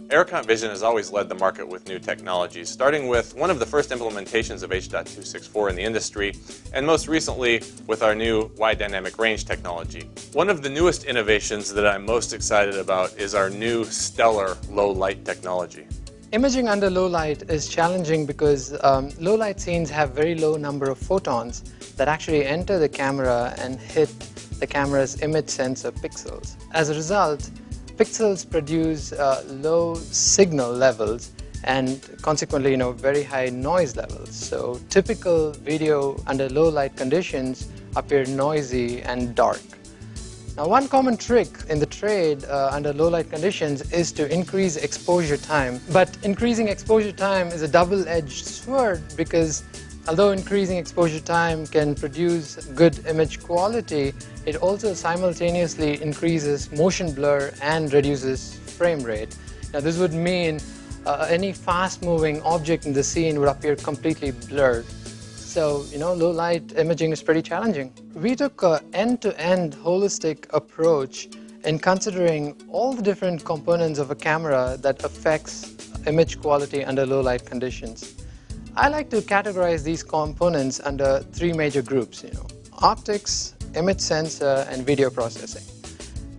Aerocont Vision has always led the market with new technologies, starting with one of the first implementations of H.264 in the industry, and most recently with our new wide dynamic range technology. One of the newest innovations that I'm most excited about is our new stellar low light technology. Imaging under low light is challenging because low light scenes have very low number of photons that actually enter the camera and hit the camera's image sensor pixels. As a result, pixels produce low signal levels and consequently very high noise levels. So typical video under low light conditions appear noisy and dark. Now, one common trick in the trade under low light conditions is to increase exposure time. But increasing exposure time is a double-edged sword because although increasing exposure time can produce good image quality, it also simultaneously increases motion blur and reduces frame rate. Now, this would mean any fast-moving object in the scene would appear completely blurred. So, low light imaging is pretty challenging. We took an end-to-end holistic approach in considering all the different components of a camera that affects image quality under low light conditions. I like to categorize these components under three major groups, optics, image sensor, and video processing.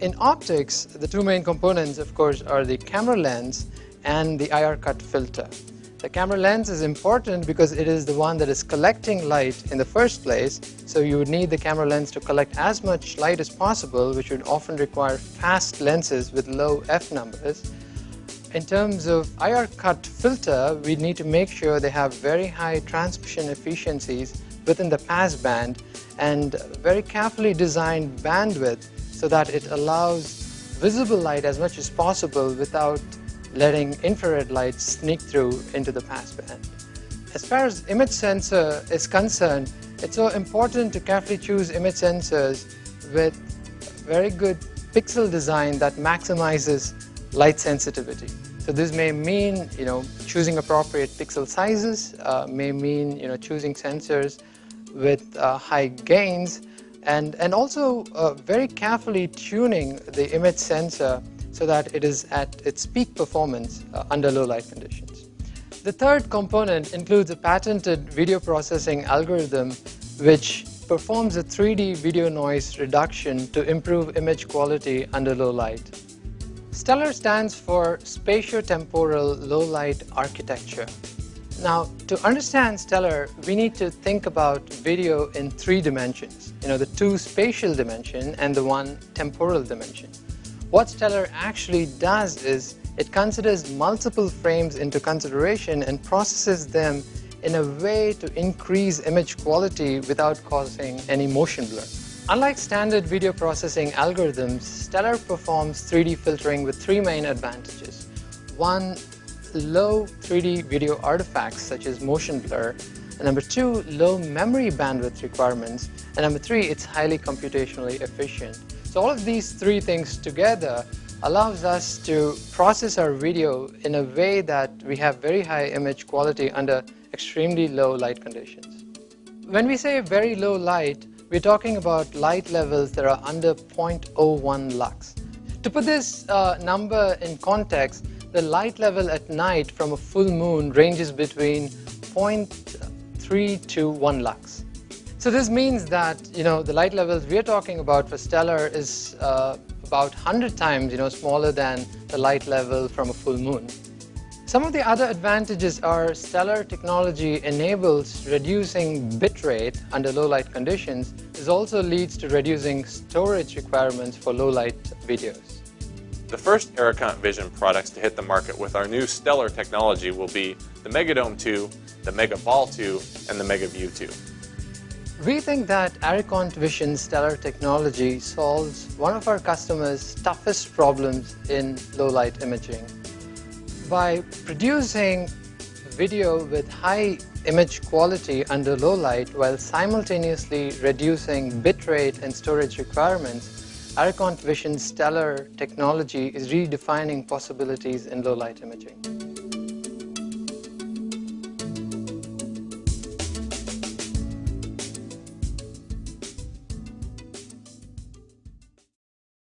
In optics, the two main components, of course, are the camera lens and the IR cut filter. The camera lens is important because it is the one that is collecting light in the first place, so you would need the camera lens to collect as much light as possible, which would often require fast lenses with low f numbers. In terms of IR cut filter, we need to make sure they have very high transmission efficiencies within the pass band and very carefully designed bandwidth so that it allows visible light as much as possible without letting infrared light sneak through into the pass band. As far as image sensor is concerned, it's so important to carefully choose image sensors with very good pixel design that maximizes light sensitivity. So this may mean, choosing appropriate pixel sizes, may mean, choosing sensors with high gains, and also very carefully tuning the image sensor so that it is at its peak performance under low light conditions. The third component includes a patented video processing algorithm which performs a 3D video noise reduction to improve image quality under low light. Stellar stands for spatio-temporal low-light architecture. Now, to understand Stellar, we need to think about video in three dimensions, the two spatial dimension and the one temporal dimension. What Stellar actually does is it considers multiple frames into consideration and processes them in a way to increase image quality without causing any motion blur. Unlike standard video processing algorithms, Stellar performs 3D filtering with three main advantages. One, low 3D video artifacts such as motion blur. And number two, low memory bandwidth requirements. And number three, it's highly computationally efficient. So all of these three things together allows us to process our video in a way that we have very high image quality under extremely low light conditions. When we say very low light, we're talking about light levels that are under 0.01 lux. To put this number in context, the light level at night from a full moon ranges between 0.3 to 1 lux. So this means that the light levels we're talking about for Stellar is about 100 times smaller than the light level from a full moon. Some of the other advantages are Stellar technology enables reducing bitrate under low light conditions. This also leads to reducing storage requirements for low light videos. The first Aerocont Vision products to hit the market with our new Stellar technology will be the Megadome 2, the Megaball 2, and the Megaview 2. We think that Aerocont Vision Stellar technology solves one of our customers' toughest problems in low light imaging. By producing video with high image quality under low light while simultaneously reducing bitrate and storage requirements, Aerocont Vision Stellar technology is redefining possibilities in low light imaging.